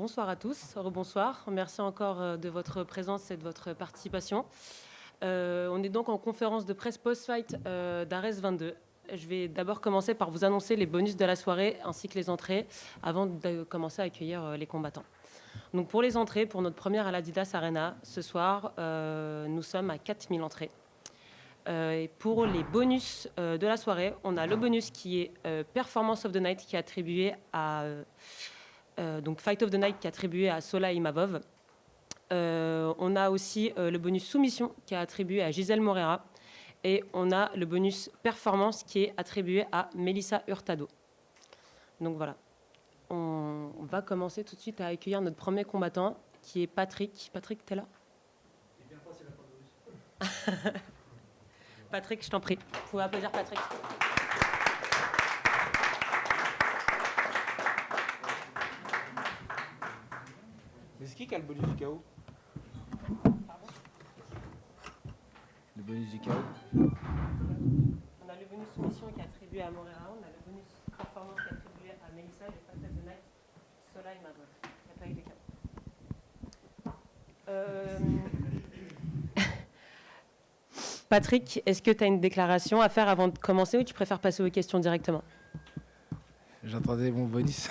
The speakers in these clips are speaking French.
bonsoir à tous, rebonsoir. Merci encore de votre présence et de votre participation. On est donc en conférence de presse post-fight d'Ares 22. Je vais d'abord commencer par vous annoncer les bonus de la soirée ainsi que les entrées avant de commencer à accueillir les combattants. Donc pour les entrées, pour notre première à l'Adidas Arena, ce soir, nous sommes à 4000 entrées. Et pour les bonus de la soirée, on a le bonus qui est Performance of the Night qui est attribué à... donc Fight of the Night qui est attribué à Sola Imavov. On a aussi le bonus Soumission qui est attribué à Gisèle Morera. Et on a le bonus Performance qui est attribué à Melissa Hurtado. Donc voilà. On va commencer tout de suite à accueillir notre premier combattant qui est Patrick. Patrick, t'es là? C'est bien facile à bonus. Patrick, je t'en prie. Vous pouvez applaudir Patrick. Mais c'est qui a le bonus du chaos? Le bonus du chaos. On a le bonus soumission qui est attribué à Moreira, on a le bonus performance qui est attribué à Melissa, le Fight of the Night, Sola et Mavov. Il n'y a pas eu de chaos. Patrick, est-ce que tu as une déclaration à faire avant de commencer ou tu préfères passer aux questions directement? J'attendais mon bonus.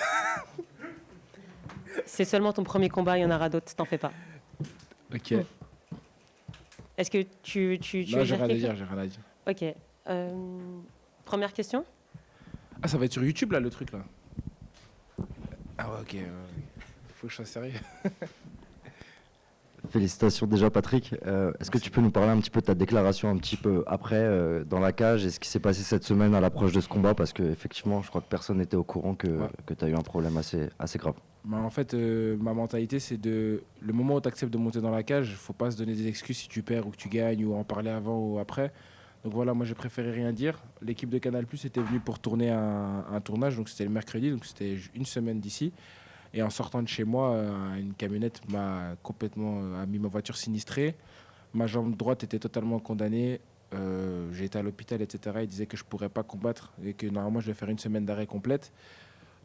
C'est seulement ton premier combat, il y en aura d'autres, t'en fais pas. Ok. Est-ce que tu non, j'ai rien à dire, j'ai rien à dire. Ok. Première question? Ah, ça va être sur YouTube, là, le truc, là. Ah ouais, ok. Faut que je sois sérieux. Félicitations déjà Patrick. Est-ce que tu peux nous parler un petit peu de ta déclaration un petit peu après dans la cage et ce qui s'est passé cette semaine à l'approche de ce combat parce qu'effectivement je crois que personne n'était au courant que tu as eu un problème assez grave. Bah, en fait, ma mentalité c'est le moment où tu acceptes de monter dans la cage, faut pas se donner des excuses si tu perds ou que tu gagnes ou en parler avant ou après. Donc voilà, moi j'ai préféré rien dire. L'équipe de Canal+ était venue pour tourner un tournage, donc c'était le mercredi, donc c'était une semaine d'ici. Et en sortant de chez moi, une camionnette m'a complètement mis ma voiture sinistrée. Ma jambe droite était totalement condamnée. J'ai été à l'hôpital, etc. Ils disaient que je ne pourrais pas combattre et que normalement je vais faire une semaine d'arrêt complète.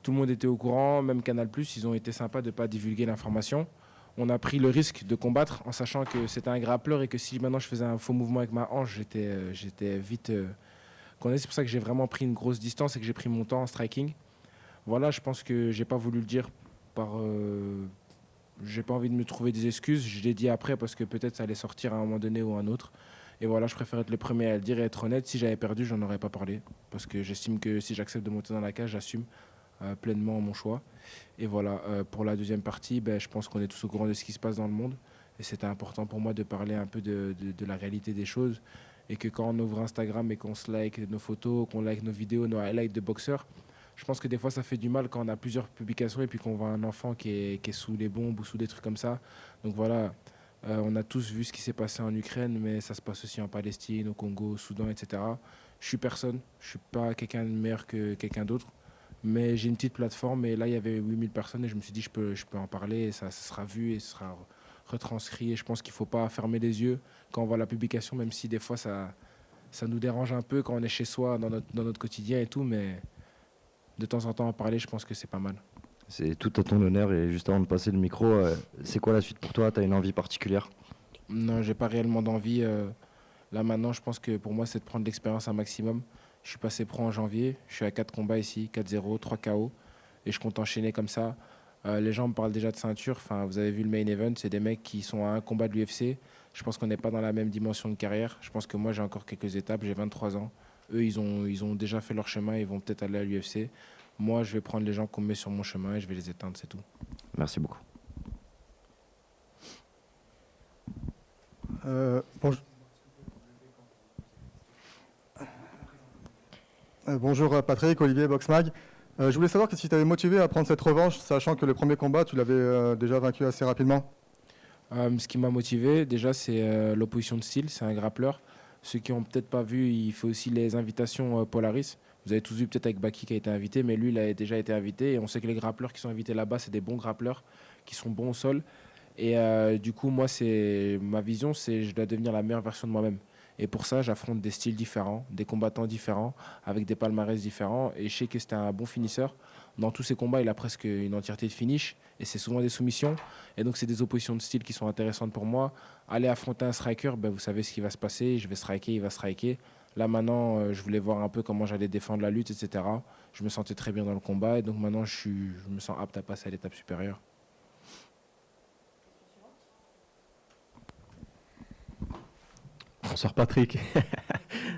Tout le monde était au courant, même Canal+, ils ont été sympas de ne pas divulguer l'information. On a pris le risque de combattre en sachant que c'était un grappleur et que si maintenant je faisais un faux mouvement avec ma hanche, j'étais vite condamné. C'est pour ça que j'ai vraiment pris une grosse distance et que j'ai pris mon temps en striking. Voilà, je pense que j'ai pas voulu le dire j'ai pas envie de me trouver des excuses. Je l'ai dit après parce que peut-être ça allait sortir à un moment donné ou à un autre. Et voilà, je préfère être le premier à le dire et être honnête. Si j'avais perdu, j'en aurais pas parlé. Parce que j'estime que si j'accepte de monter dans la cage, j'assume pleinement mon choix. Et voilà, pour la deuxième partie, je pense qu'on est tous au courant de ce qui se passe dans le monde. Et c'était important pour moi de parler un peu de la réalité des choses. Et que quand on ouvre Instagram et qu'on se like nos photos, qu'on like nos vidéos, nos highlights de boxeurs, je pense que des fois, ça fait du mal quand on a plusieurs publications et puis qu'on voit un enfant qui est sous les bombes ou sous des trucs comme ça. Donc voilà, on a tous vu ce qui s'est passé en Ukraine, mais ça se passe aussi en Palestine, au Congo, au Soudan, etc. Je suis personne, je suis pas quelqu'un de meilleur que quelqu'un d'autre, mais j'ai une petite plateforme et là, il y avait 8000 personnes et je me suis dit, je peux en parler et ça sera vu et ça sera retranscrit. Et je pense qu'il ne faut pas fermer les yeux quand on voit la publication, même si des fois, ça nous dérange un peu quand on est chez soi, dans notre quotidien et tout, mais de temps en temps en parler, je pense que c'est pas mal. C'est tout à ton honneur et juste avant de passer le micro, c'est quoi la suite pour toi? Tu as une envie particulière? Non, j'ai pas réellement d'envie. Là maintenant, je pense que pour moi, c'est de prendre l'expérience un maximum. Je suis passé pro en janvier, je suis à 4 combats ici, 4-0, 3 KO, et je compte enchaîner comme ça. Les gens me parlent déjà de ceinture, enfin, vous avez vu le main event, c'est des mecs qui sont à un combat de l'UFC. Je pense qu'on n'est pas dans la même dimension de carrière. Je pense que moi, j'ai encore quelques étapes, j'ai 23 ans. Eux, ils ont déjà fait leur chemin, ils vont peut-être aller à l'UFC. Moi, je vais prendre les gens qu'on me met sur mon chemin et je vais les éteindre, c'est tout. Merci beaucoup. Bonjour Patrick, Olivier, Boxmag. Je voulais savoir qu'est-ce qui t'avait motivé à prendre cette revanche, sachant que le premier combat, tu l'avais déjà vaincu assez rapidement. Ce qui m'a motivé, déjà, c'est l'opposition de style, c'est un grappleur. Ceux qui n'ont peut-être pas vu, il fait aussi les invitations Polaris. Vous avez tous vu peut-être avec Baki qui a été invité, mais lui, il a déjà été invité. Et on sait que les grappleurs qui sont invités là-bas, c'est des bons grappleurs qui sont bons au sol. Et du coup, moi, ma vision, c'est je dois devenir la meilleure version de moi-même. Et pour ça, j'affronte des styles différents, des combattants différents, avec des palmarès différents. Et je sais que c'était un bon finisseur. Dans tous ses combats, il a presque une entièreté de finish. Et c'est souvent des soumissions. Et donc, c'est des oppositions de style qui sont intéressantes pour moi. Aller affronter un striker, ben, vous savez ce qui va se passer. Je vais striker, il va striker. Là, maintenant, je voulais voir un peu comment j'allais défendre la lutte, etc. Je me sentais très bien dans le combat. Et donc, maintenant, je me sens apte à passer à l'étape supérieure. Bonsoir Patrick,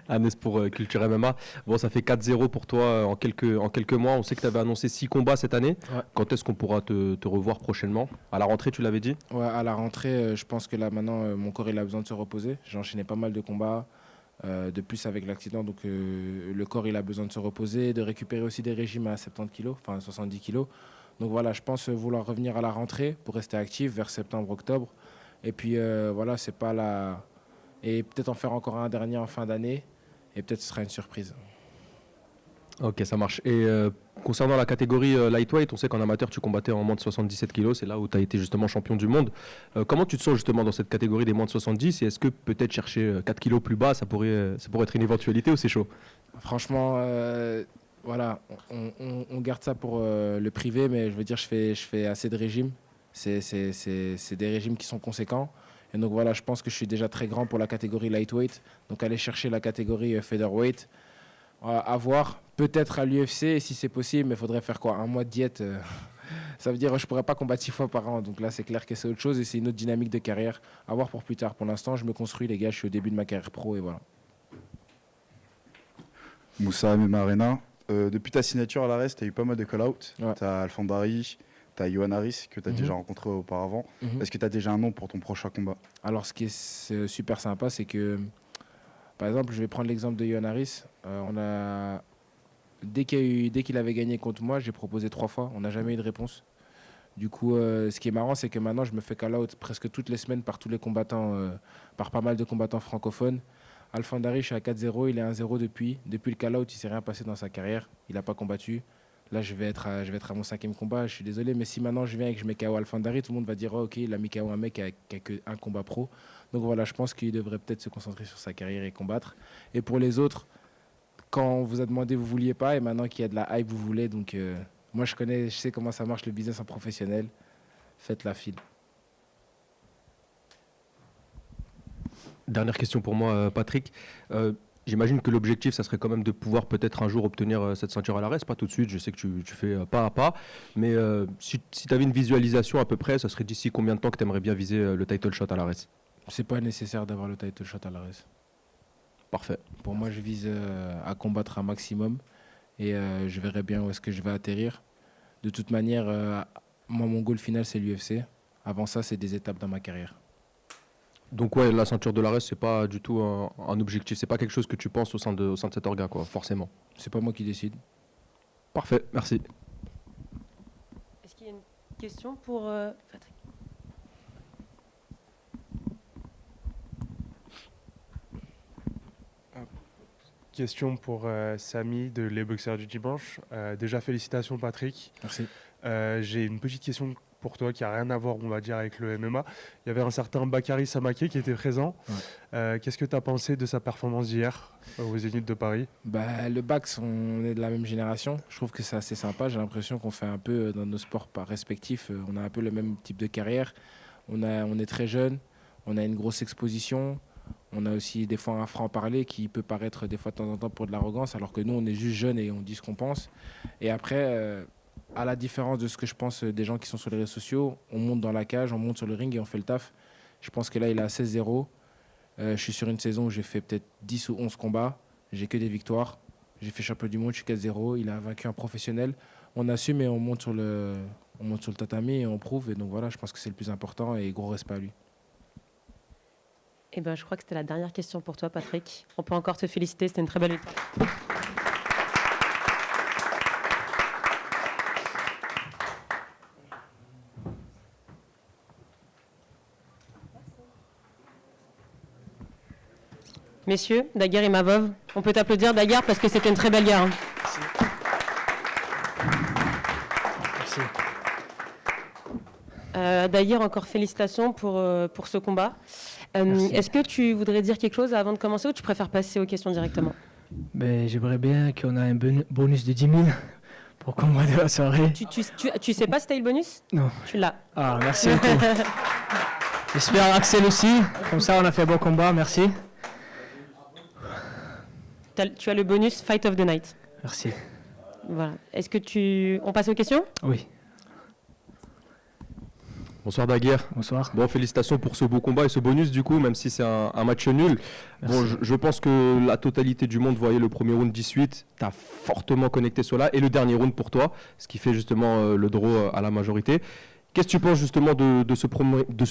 Agnès pour Culture MMA. Bon, ça fait 4-0 pour toi en quelques mois. On sait que tu avais annoncé 6 combats cette année. Ouais. Quand est-ce qu'on pourra te revoir prochainement? À la rentrée, tu l'avais dit? Ouais, à la rentrée, je pense que là, maintenant, mon corps il a besoin de se reposer. J'ai enchaîné pas mal de combats, de plus avec l'accident. Donc, le corps il a besoin de se reposer, de récupérer aussi des régimes à 70 kg, enfin 70 kg. Donc voilà, je pense vouloir revenir à la rentrée pour rester actif vers septembre-octobre. Et puis voilà, c'est pas la... Et peut-être en faire encore un dernier en fin d'année. Et peut-être ce sera une surprise. Ok, ça marche. Et concernant la catégorie lightweight, on sait qu'en amateur, tu combattais en moins de 77 kg. C'est là où tu as été justement champion du monde. Comment tu te sens justement dans cette catégorie des moins de 70? Et est-ce que peut-être chercher 4 kg plus bas, ça pourrait être une éventualité ou c'est chaud? Franchement, voilà, on garde ça pour le privé. Mais je veux dire, je fais assez de régimes. C'est des régimes qui sont conséquents. Et donc voilà, je pense que je suis déjà très grand pour la catégorie lightweight. Donc aller chercher la catégorie featherweight, à voir, peut-être à l'UFC si c'est possible, mais il faudrait faire quoi? Un mois de diète, ça veut dire que je ne pourrais pas combattre 6 fois par an. Donc là, c'est clair que c'est autre chose et c'est une autre dynamique de carrière. À voir pour plus tard. Pour l'instant, je me construis, les gars, je suis au début de ma carrière pro et voilà. Moussa MMA Arena, depuis ta signature à l'ARES, tu as eu pas mal de call-out. Ouais. Tu as Alfandari, tu as Johan Harris que tu as déjà rencontré auparavant. Est-ce que tu as déjà un nom pour ton prochain combat? Alors, ce qui est super sympa, c'est que, par exemple, je vais prendre l'exemple de Johan Harris. Dès qu'il avait gagné contre moi, j'ai proposé 3 fois. On n'a jamais eu de réponse. Du coup, ce qui est marrant, c'est que maintenant, je me fais call-out presque toutes les semaines par tous les combattants, par pas mal de combattants francophones. Alfandari, je suis à 4-0, il est 1-0 depuis. Depuis le call-out, il ne s'est rien passé dans sa carrière. Il n'a pas combattu. Là, je vais être à mon 5e combat. Je suis désolé, mais si maintenant je viens et que je mets KO Alfandari, tout le monde va dire oh, ok, il a mis KO un mec qui a qu'un combat pro. Donc voilà, je pense qu'il devrait peut-être se concentrer sur sa carrière et combattre. Et pour les autres, quand on vous a demandé, vous ne vouliez pas, et maintenant qu'il y a de la hype, vous voulez. Donc moi, je sais comment ça marche le business en professionnel. Faites la file. Dernière question pour moi, Patrick. J'imagine que l'objectif, ça serait quand même de pouvoir peut-être un jour obtenir cette ceinture à l'ARES. Pas tout de suite, je sais que tu fais pas à pas. Mais si tu avais une visualisation à peu près, ça serait d'ici combien de temps que tu aimerais bien viser le title shot à l'ARES? C'est pas nécessaire d'avoir le title shot à l'ARES. Parfait. Pour moi, je vise à combattre un maximum. Et je verrai bien où est-ce que je vais atterrir. De toute manière, moi, mon goal final, c'est l'UFC. Avant ça, c'est des étapes dans ma carrière. Donc ouais, la ceinture de l'ARES, c'est pas du tout un objectif, c'est pas quelque chose que tu penses au sein de cet organe, quoi, forcément. C'est pas moi qui décide. Parfait, merci. Est-ce qu'il y a une question pour Patrick? Question pour Samy de Les Boxeurs du Dimanche. Déjà, félicitations Patrick. Merci. J'ai une petite question pour toi qui n'a rien à voir, on va dire, avec le MMA. Il y avait un certain Bakary Samaké qui était présent. Ouais. Qu'est-ce que tu as pensé de sa performance d'hier aux Zénith de Paris? Le Bax, on est de la même génération. Je trouve que c'est assez sympa. J'ai l'impression qu'on fait un peu dans nos sports respectifs. On a un peu le même type de carrière. On est très jeune. On a une grosse exposition. On a aussi des fois un franc-parler qui peut paraître des fois de temps en temps pour de l'arrogance, alors que nous, on est juste jeunes et on dit ce qu'on pense. Et après, à la différence de ce que je pense des gens qui sont sur les réseaux sociaux, on monte dans la cage, on monte sur le ring et on fait le taf. Je pense que là, il est à 16-0. Je suis sur une saison où j'ai fait peut-être 10 ou 11 combats. J'ai que des victoires. J'ai fait champion du monde, je suis 4-0. Il a vaincu un professionnel. On assume et on monte sur le tatami et on prouve. Et donc voilà, je pense que c'est le plus important et gros respect à lui. Eh ben, je crois que c'était la dernière question pour toi, Patrick. On peut encore te féliciter, c'était une très belle victoire. Messieurs, Daguerre et Mavov, on peut t'applaudir, Daguerre, parce que c'était une très belle guerre. Merci. Merci. Daguerre, encore félicitations pour ce combat. Merci. Est-ce que tu voudrais dire quelque chose avant de commencer ou tu préfères passer aux questions directement? Ben, j'aimerais bien qu'on ait un bonus de 10 000 pour combat de la soirée. Tu sais pas si t'as eu le bonus? Non. Tu l'as. Ah, merci beaucoup. J'espère Axel aussi. Comme ça, on a fait un bon combat. Merci. Tu as le bonus Fight of the Night. Merci. Voilà. Est-ce que on passe aux questions? Oui. Bonsoir Daguerre. Bonsoir. Bon, félicitations pour ce beau combat et ce bonus du coup, même si c'est un match nul. Merci. Bon, je pense que la totalité du monde voyait le premier round 18. Tu as fortement connecté cela et le dernier round pour toi, ce qui fait justement le draw à la majorité. Qu'est-ce que tu penses justement de ce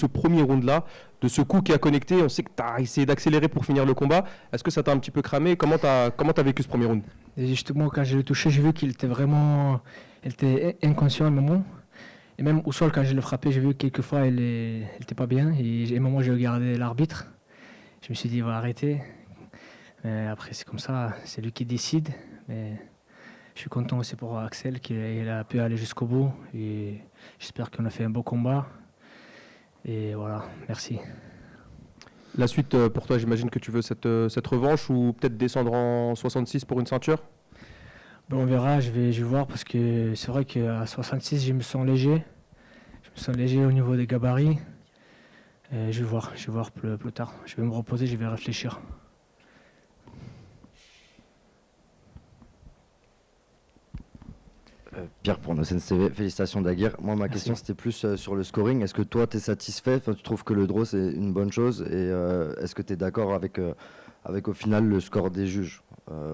premier round-là, de ce coup qui a connecté? On sait que tu as essayé d'accélérer pour finir le combat. Est-ce que ça t'a un petit peu cramé? Comment tu as vécu ce premier round? Et justement, quand je l'ai touché, j'ai vu qu'il était vraiment inconscient à un moment. Et même au sol, quand je l'ai frappé, j'ai vu que quelquefois, il n'était pas bien. Et à un moment, j'ai regardé l'arbitre. Je me suis dit, il va arrêter. Mais après, c'est comme ça, c'est lui qui décide. Mais je suis content aussi pour Axel, qu'il a pu aller jusqu'au bout. Et j'espère qu'on a fait un beau combat. Et voilà, merci. La suite pour toi, j'imagine que tu veux cette revanche ou peut-être descendre en 66 pour une ceinture? Bon, on verra, je vais voir parce que c'est vrai qu'à 66, je me sens léger. Je me sens léger au niveau des gabarits. Je vais voir plus tard. Je vais me reposer, je vais réfléchir. Pierre pour nos TV, félicitations Daguerre. Moi, ma question, c'était plus sur le scoring. Est-ce que toi, tu es satisfait? Tu trouves que le draw, c'est une bonne chose? Et est-ce que tu es d'accord avec au final le score des juges?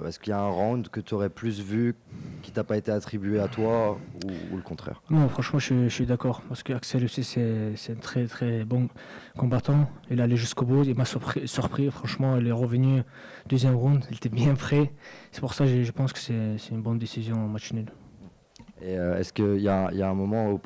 Est-ce qu'il y a un round que tu aurais plus vu qui t'a pas été attribué à toi ou le contraire? Non, franchement, je suis d'accord. Parce qu'Axel aussi, c'est un très très bon combattant. Il est allé jusqu'au bout. Il m'a surpris. Franchement, il est revenu deuxième round. Il était bien prêt. C'est pour ça que je pense que c'est une bonne décision en match nul. Et est-ce qu'il y a un moment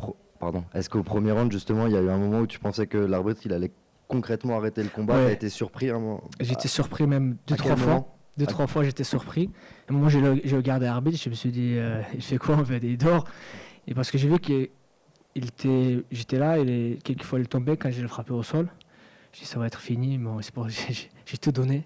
est-ce qu'au premier round, justement, il y a eu un moment où tu pensais que l'arbitre il allait concrètement arrêter le combat? Ouais. Tu as été surpris un moment? J'étais surpris même deux, trois fois. Trois fois, j'étais surpris. À un moment, j'ai regardé l'arbitre, je me suis dit, il fait quoi en fait? Il dort. Et parce que j'ai vu que j'étais là, et quelquefois il tombait quand je le frappais au sol. J'ai dit, ça va être fini. Bon, c'est pour, j'ai tout donné.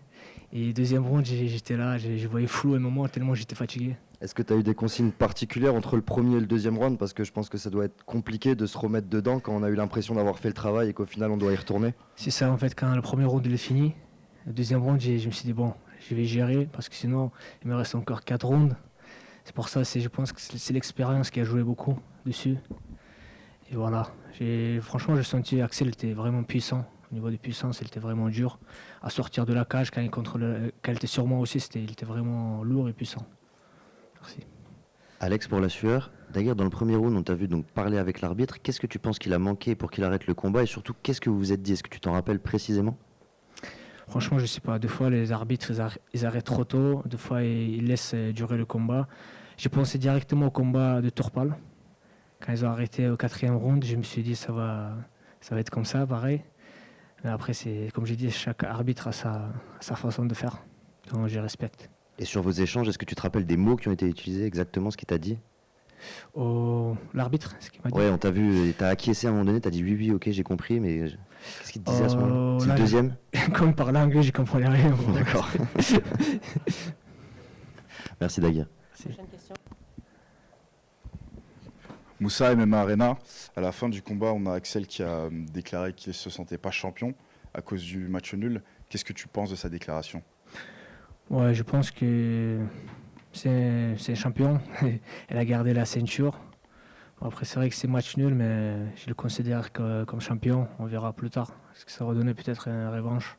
Et deuxième round, j'étais là, je voyais flou à un moment, tellement j'étais fatigué. Est-ce que tu as eu des consignes particulières entre le premier et le deuxième round? Parce que je pense que ça doit être compliqué de se remettre dedans quand on a eu l'impression d'avoir fait le travail et qu'au final on doit y retourner. C'est ça, en fait, quand le premier round il est fini, le deuxième round, je me suis dit, bon, je vais gérer parce que sinon, il me reste encore 4 rounds. C'est pour ça, je pense que c'est l'expérience qui a joué beaucoup dessus. Et voilà, franchement, j'ai senti Axel était vraiment puissant. Au niveau des puissances, il était vraiment dur à sortir de la cage. Quand il était sur moi aussi, il était vraiment lourd et puissant. Merci. Alex, pour la sueur, d'ailleurs dans le premier round, on t'a vu donc parler avec l'arbitre. Qu'est-ce que tu penses qu'il a manqué pour qu'il arrête le combat? Et surtout, qu'est-ce que vous vous êtes dit? Est-ce que tu t'en rappelles précisément? Franchement, je ne sais pas. Des fois, les arbitres, ils arrêtent trop tôt. Des fois, ils laissent durer le combat. J'ai pensé directement au combat de Tourpal. Quand ils ont arrêté au 4e round, je me suis dit ça va être comme ça, pareil. Mais après, comme j'ai dit, chaque arbitre a sa façon de faire. Donc, je respecte. Et sur vos échanges, est-ce que tu te rappelles des mots qui ont été utilisés, exactement ce qu'il t'a dit? L'arbitre, ce qu'il m'a dit. Ouais, on t'a vu, t'as acquiescé à un moment donné, t'as dit oui, ok, j'ai compris, mais qu'est-ce qu'il te disait à ce moment-là? C'est le deuxième? Comme il parlait anglais, je comprenais rien. D'accord. Merci Daguerre. Prochaine question. Moussa, MMA Arena, à la fin du combat, on a Axel qui a déclaré qu'il ne se sentait pas champion à cause du match nul. Qu'est-ce que tu penses de sa déclaration? Ouais, je pense que c'est un champion. Elle a gardé la ceinture. Bon, après, c'est vrai que c'est match nul, mais je le considère comme champion. On verra plus tard. Est-ce que ça va donner peut-être une revanche?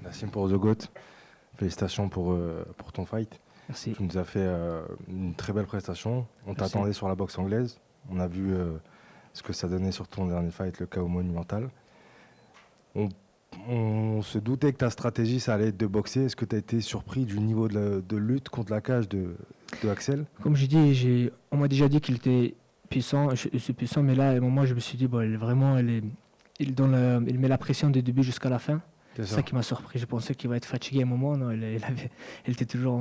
Nassim pour The GOAT, félicitations pour ton fight. Merci. Tu nous as fait une très belle prestation. On t'attendait sur la boxe anglaise. On a vu ce que ça donnait sur ton dernier fight, le KO monumental. On se doutait que ta stratégie, ça allait être de boxer. Est-ce que tu as été surpris du niveau de lutte contre la cage de Axel? Comme j'ai dit, on m'a déjà dit qu'il était puissant, puissant, mais là, à un moment, je me suis dit, bon, il met la pression du début jusqu'à la fin. C'est ça qui m'a surpris. Je pensais qu'il va être fatigué à un moment. Non, il était toujours.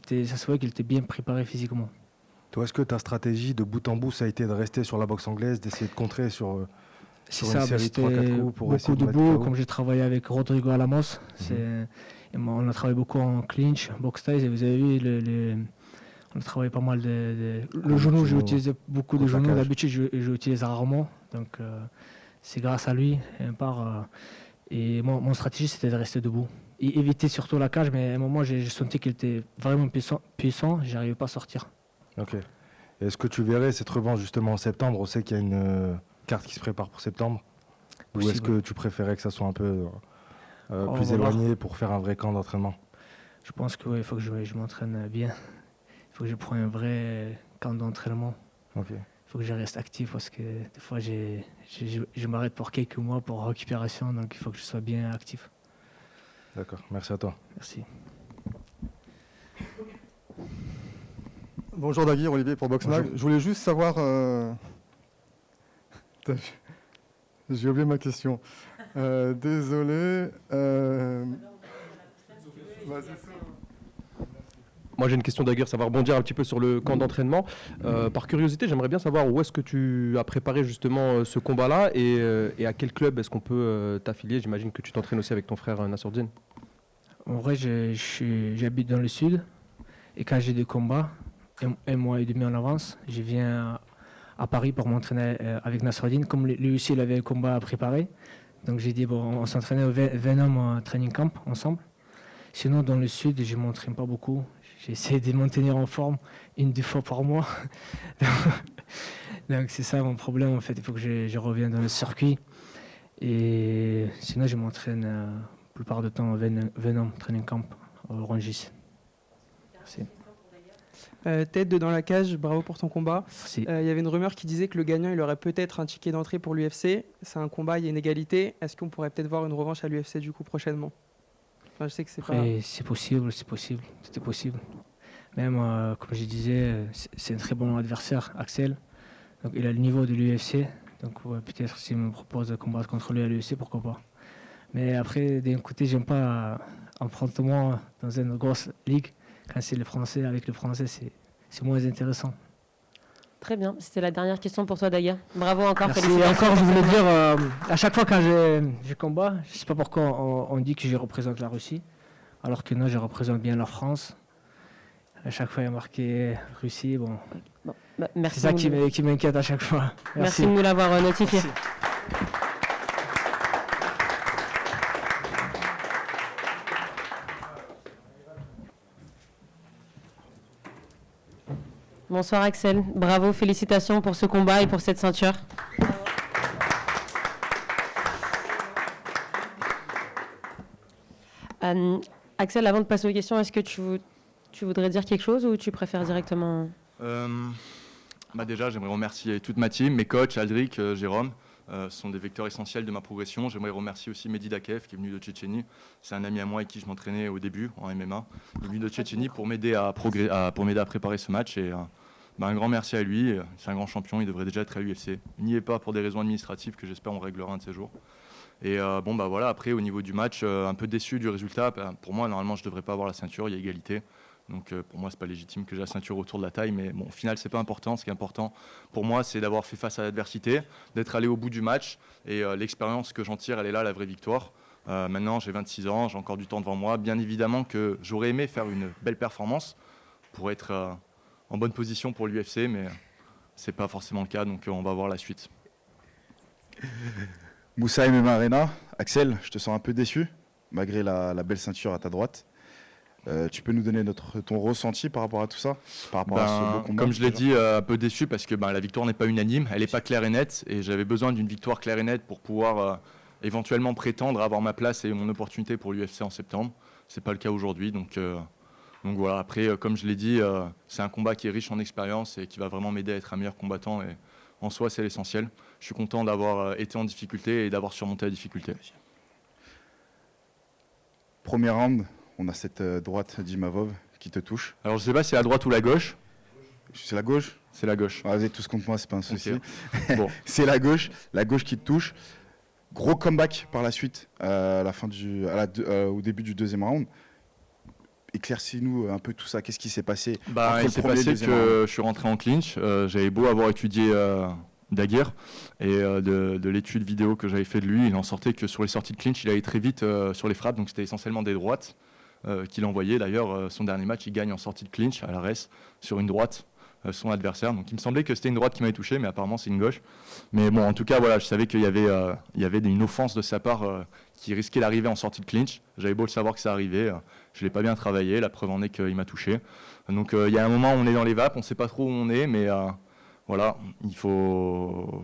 Ça se voit qu'il était bien préparé physiquement. Toi, est-ce que ta stratégie de bout en bout, ça a été de rester sur la boxe anglaise, d'essayer de contrer sur C'est une ça, série de 3-4 coups pour essayer beaucoup de de mettre bout, KO? comme j'ai travaillé avec Rodrigo Alamos. On a travaillé beaucoup en clinch, box ties, et vous avez vu, on a travaillé pas mal le genou, j'ai utilisé beaucoup de genoux, d'habitude je l'utilise rarement, donc c'est grâce à lui, et mon stratégie c'était de rester debout. Et éviter surtout la cage, mais à un moment j'ai senti qu'il était vraiment puissant, j'arrivais pas à sortir. Ok. Et est-ce que tu verrais cette revanche justement en septembre? On sait qu'il y a une carte qui se prépare pour septembre. Ou est-ce que tu préférais que ça soit un peu plus éloigné pour faire un vrai camp d'entraînement? Je pense qu'il faut que je m'entraîne bien. Il faut que je prenne un vrai camp d'entraînement. Ok. Il faut que je reste actif parce que des fois je m'arrête pour quelques mois pour récupération, donc il faut que je sois bien actif. D'accord, merci à toi. Merci. Bonjour Daguerre, Olivier pour Boxmag. Je voulais juste savoir... J'ai oublié ma question. Désolé. Moi j'ai une question d'ailleurs, ça va rebondir un petit peu sur le camp d'entraînement. Par curiosité, j'aimerais bien savoir où est-ce que tu as préparé justement ce combat-là et à quel club est-ce qu'on peut t'affilier? J'imagine que tu t'entraînes aussi avec ton frère Nassourdine. En vrai, j'habite dans le sud et quand j'ai des combats, un mois et demi en avance, je viens à Paris pour m'entraîner avec Nassourdine. Comme lui aussi il avait un combat à préparer, donc j'ai dit bon, on s'entraînait au Venom Training Camp ensemble. Sinon dans le sud, je ne m'entraîne pas beaucoup. J'essaie de me maintenir en forme 1-2 fois par mois. Donc c'est ça mon problème en fait, il faut que je revienne dans le circuit. Et sinon je m'entraîne la plupart du temps au Venom Training Camp au Rungis. Merci. Tête de dans la cage, bravo pour ton combat. Merci. Il y avait une rumeur qui disait que le gagnant il aurait peut-être un ticket d'entrée pour l'UFC. C'est un combat, il y a une égalité. Est-ce qu'on pourrait peut-être voir une revanche à l'UFC du coup prochainement? Enfin, je sais que c'est pas... C'est possible, tout est possible. Même comme je disais, c'est un très bon adversaire, Axel. Donc il a le niveau de l'UFC. Donc peut-être s'il me propose de combattre contre lui à l'UFC, pourquoi pas. Mais après, d'un côté, j'aime pas affrontement dans une grosse ligue. Quand c'est le français, avec le français, c'est moins intéressant. Très bien, c'était la dernière question pour toi Daguerre. Bravo encore, Merci. félicitations. Encore, je voulais dire, à chaque fois quand je combat, je ne sais pas pourquoi on dit que je représente la Russie, alors que non, je représente bien la France. À chaque fois, il y a marqué Russie. Bon. Merci. C'est ça qui m'inquiète à chaque fois. Merci de nous l'avoir notifié. Merci. Bonsoir Axel, bravo, félicitations pour ce combat et pour cette ceinture. Axel, avant de passer aux questions, est-ce que tu voudrais dire quelque chose ou tu préfères directement Déjà, j'aimerais remercier toute ma team, mes coachs, Aldric, Jérôme. Ce sont des vecteurs essentiels de ma progression. J'aimerais remercier aussi Mehdi Dakev qui est venu de Tchétchénie. C'est un ami à moi avec qui je m'entraînais au début en MMA. Il est venu de Tchétchénie pour m'aider à préparer ce match. Et un grand merci à lui. C'est un grand champion. Il devrait déjà être à l'UFC. Il n'y est pas pour des raisons administratives que j'espère on réglera un de ces jours. Et voilà. Après, au niveau du match, un peu déçu du résultat. Pour moi, normalement, je ne devrais pas avoir la ceinture. Il y a égalité. Donc pour moi, c'est pas légitime que j'ai la ceinture autour de la taille, mais bon, au final, c'est pas important. Ce qui est important pour moi, c'est d'avoir fait face à l'adversité, d'être allé au bout du match, et l'expérience que j'en tire, elle est là, la vraie victoire. Maintenant, j'ai 26 ans, j'ai encore du temps devant moi. Bien évidemment que j'aurais aimé faire une belle performance pour être en bonne position pour l'UFC, mais c'est pas forcément le cas, donc on va voir la suite. Moussa MMA Arena, Axel, je te sens un peu déçu, malgré la belle ceinture à ta droite. Tu peux nous donner ton ressenti par rapport à tout ça, par rapport à ce beau combat? Comme je l'ai dit, un peu déçu parce que la victoire n'est pas unanime, elle n'est pas claire et nette, et j'avais besoin d'une victoire claire et nette pour pouvoir éventuellement prétendre à avoir ma place et mon opportunité pour l'UFC en septembre. C'est pas le cas aujourd'hui, donc voilà. Après, comme je l'ai dit, c'est un combat qui est riche en expérience et qui va vraiment m'aider à être un meilleur combattant, et en soi, c'est l'essentiel. Je suis content d'avoir été en difficulté et d'avoir surmonté la difficulté. Premier round. On a cette droite d'Imavov qui te touche. Alors je ne sais pas si c'est la droite ou la gauche. C'est la gauche? C'est la gauche. Ah, vous êtes tous contre moi, c'est pas un souci. Okay. Bon. C'est la gauche qui te touche. Gros comeback par la suite, au début du deuxième round. éclaircis-nous un peu tout ça. Qu'est-ce qui s'est passé Bah, entre il le s'est premier et le passé deuxième que round je suis rentré en clinch. J'avais beau avoir étudié Daguerre et de l'étude vidéo que j'avais fait de lui, il en sortait que sur les sorties de clinch, il allait très vite sur les frappes, donc c'était essentiellement des droites qu'il envoyait. D'ailleurs, son dernier match, il gagne en sortie de clinch à l'ARES sur une droite, son adversaire. Donc il me semblait que c'était une droite qui m'avait touché, mais apparemment c'est une gauche. Mais bon, en tout cas, voilà, je savais qu'il y avait une offense de sa part qui risquait d'arriver en sortie de clinch. J'avais beau le savoir que ça arrivait, je ne l'ai pas bien travaillé. La preuve en est qu'il m'a touché. Donc il y a un moment où on est dans les vapes, on ne sait pas trop où on est, mais voilà, il faut...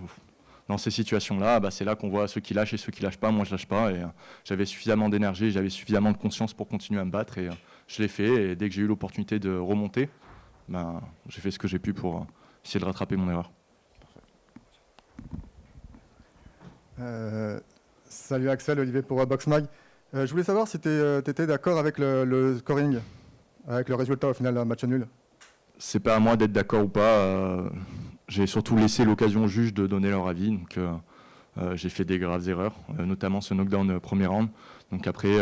Dans ces situations-là, c'est là qu'on voit ceux qui lâchent et ceux qui lâchent pas. Moi, je lâche pas. Et j'avais suffisamment d'énergie, j'avais suffisamment de conscience pour continuer à me battre. Et je l'ai fait. Et dès que j'ai eu l'opportunité de remonter, j'ai fait ce que j'ai pu pour essayer de rattraper mon erreur. Salut Axel, Olivier pour Boxmag. Je voulais savoir si tu étais d'accord avec le scoring, avec le résultat au final d'un match nul. C'est pas à moi d'être d'accord ou pas. J'ai surtout laissé l'occasion aux juges de donner leur avis. Donc, j'ai fait des graves erreurs, notamment ce knockdown premier round. Donc après,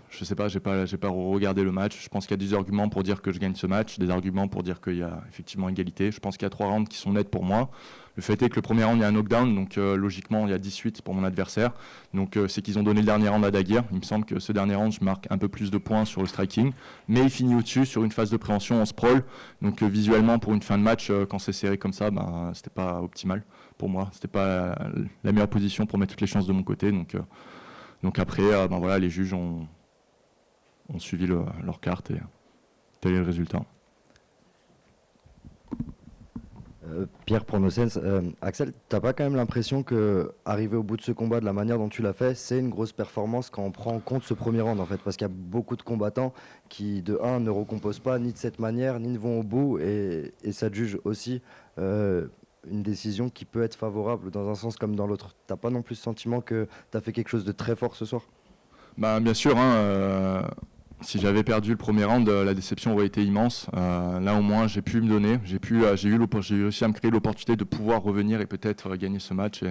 je sais pas, j'ai pas regardé le match. Je pense qu'il y a des arguments pour dire que je gagne ce match, des arguments pour dire qu'il y a effectivement égalité. Je pense qu'il y a 3 rounds qui sont nets pour moi. Le fait est que le premier round, il y a un knockdown, donc logiquement, il y a 18 pour mon adversaire. Donc c'est qu'ils ont donné le dernier round à Daguerre. Il me semble que ce dernier round, je marque un peu plus de points sur le striking. Mais il finit au-dessus sur une phase de préhension en sprawl. Donc visuellement, pour une fin de match, quand c'est serré comme ça, c'était pas optimal pour moi. C'était pas la meilleure position pour mettre toutes les chances de mon côté. Donc après, voilà, les juges ont suivi leur carte et tel est le résultat. Pierre Pronosens, Axel, t'as pas quand même l'impression que arriver au bout de ce combat de la manière dont tu l'as fait, c'est une grosse performance quand on prend en compte ce premier round en fait, parce qu'il y a beaucoup de combattants qui de 1 ne recomposent pas ni de cette manière, ni ne vont au bout, et ça te juge aussi une décision qui peut être favorable dans un sens comme dans l'autre. T'as pas non plus le sentiment que t'as fait quelque chose de très fort ce soir? Bien sûr, si j'avais perdu le premier round, la déception aurait été immense. Là, au moins, j'ai pu me donner. J'ai réussi à me créer l'opportunité de pouvoir revenir et peut-être gagner ce match.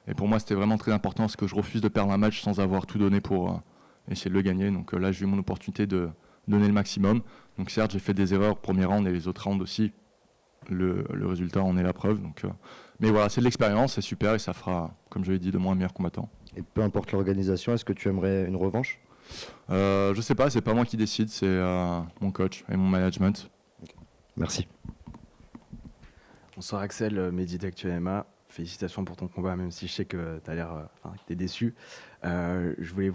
Et pour moi, c'était vraiment très important parce que je refuse de perdre un match sans avoir tout donné pour essayer de le gagner. Donc là, j'ai eu mon opportunité de donner le maximum. Donc certes, j'ai fait des erreurs au premier round et les autres rounds aussi. Le résultat en est la preuve. Mais voilà, c'est de l'expérience, c'est super et ça fera, comme je l'ai dit, de moi un meilleur combattant. Et peu importe l'organisation, est-ce que tu aimerais une revanche? Je sais pas, c'est pas moi qui décide, c'est mon coach et mon management. Okay. Merci. Bonsoir Axel, Mehdi d'Actu MMA. Félicitations pour ton combat, même si je sais que tu as l'air que tu es déçu. Je voulais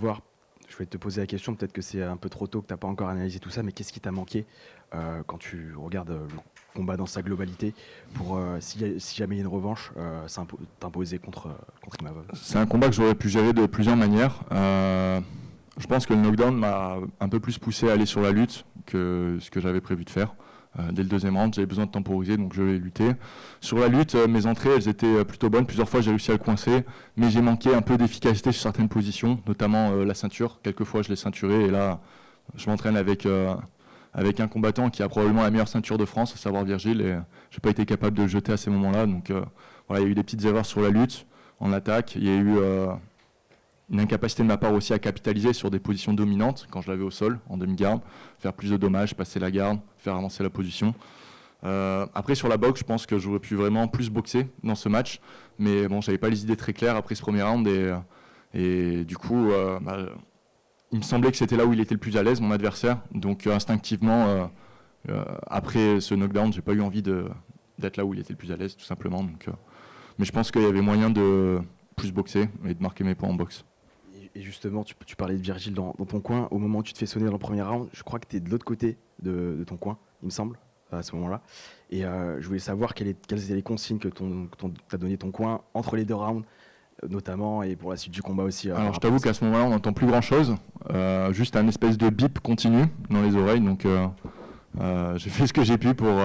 te poser la question, peut-être que c'est un peu trop tôt, que tu n'as pas encore analysé tout ça, mais qu'est-ce qui t'a manqué quand tu regardes le combat dans sa globalité pour, si jamais il y a une revanche, t'imposer contre Imavov? C'est un combat que j'aurais pu gérer de plusieurs manières. Je pense que le knockdown m'a un peu plus poussé à aller sur la lutte que ce que j'avais prévu de faire. Dès le deuxième round, j'avais besoin de temporiser, donc je l'ai lutté. Sur la lutte, mes entrées, elles étaient plutôt bonnes. Plusieurs fois, j'ai réussi à le coincer, mais j'ai manqué un peu d'efficacité sur certaines positions, notamment la ceinture. Quelques fois, je l'ai ceinturé, et là, je m'entraîne avec un combattant qui a probablement la meilleure ceinture de France, à savoir Virgile, et je n'ai pas été capable de le jeter à ces moments-là. Donc voilà, il y a eu des petites erreurs sur la lutte, en attaque. Il y a eu une incapacité de ma part aussi à capitaliser sur des positions dominantes quand je l'avais au sol, en demi-garde, faire plus de dommages, passer la garde, faire avancer la position. Après, sur la boxe, je pense que j'aurais pu vraiment plus boxer dans ce match, mais bon, j'avais pas les idées très claires après ce premier round, et du coup, il me semblait que c'était là où il était le plus à l'aise, mon adversaire, donc instinctivement, après ce knockdown, j'ai pas eu envie d'être là où il était le plus à l'aise, tout simplement. Mais je pense qu'il y avait moyen de plus boxer et de marquer mes points en boxe. Et justement, tu parlais de Virgile dans ton coin. Au moment où tu te fais sonner dans le premier round, je crois que tu es de l'autre côté de ton coin, il me semble, à ce moment-là. Et je voulais savoir quelles étaient les consignes que t'as donné ton coin entre les 2 rounds, notamment, et pour la suite du combat aussi. Alors je t'avoue qu'à ce moment-là, on n'entend plus grand-chose. Juste un espèce de bip continu dans les oreilles. Donc j'ai fait ce que j'ai pu pour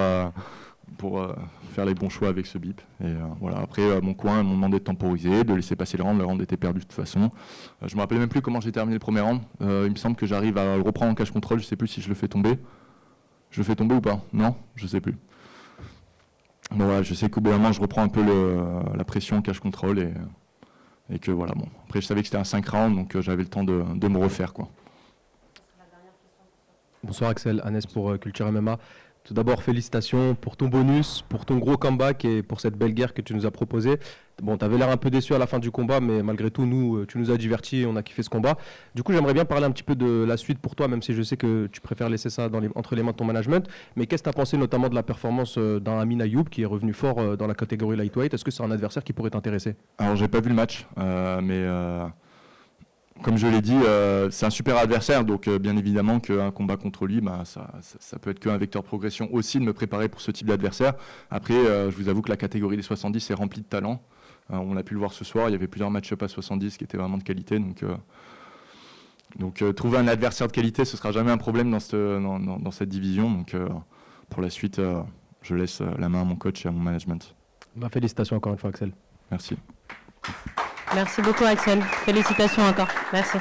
faire les bons choix avec ce bip. Et voilà. Après, mon coin, ils m'ont demandé de temporiser, de laisser passer le round était perdu de toute façon. Je me rappelais même plus comment j'ai terminé le premier round. Il me semble que j'arrive à le reprendre en cache contrôle, je sais plus si je le fais tomber. Je le fais tomber ou pas? Non, je sais plus. Bon, voilà, je sais qu'au bout d'un moment, je reprends un peu la pression en cache contrôle et que voilà. Bon. Après, je savais que c'était un 5 rounds, donc j'avais le temps de me refaire, quoi. Bonsoir Axel, Annès pour Culture MMA. Tout d'abord, félicitations pour ton bonus, pour ton gros comeback et pour cette belle guerre que tu nous as proposée. Bon, tu avais l'air un peu déçu à la fin du combat, mais malgré tout, nous, tu nous as divertis et on a kiffé ce combat. Du coup, j'aimerais bien parler un petit peu de la suite pour toi, même si je sais que tu préfères laisser ça entre les mains de ton management. Mais qu'est-ce que tu as pensé notamment de la performance d'un Amin Ayoub qui est revenu fort dans la catégorie lightweight? Est-ce que c'est un adversaire qui pourrait t'intéresser? Alors, j'ai pas vu le match, mais comme je l'ai dit, c'est un super adversaire, donc bien évidemment qu'un combat contre lui, ça peut être qu'un vecteur de progression aussi de me préparer pour ce type d'adversaire. Après, je vous avoue que la catégorie des 70 est remplie de talent. On a pu le voir ce soir, il y avait plusieurs match-up à 70 qui étaient vraiment de qualité. Donc trouver un adversaire de qualité, ce ne sera jamais un problème dans cette division. Donc pour la suite, je laisse la main à mon coach et à mon management. Félicitations encore une fois, Axel. Merci. Merci beaucoup Axel. Félicitations encore. Merci.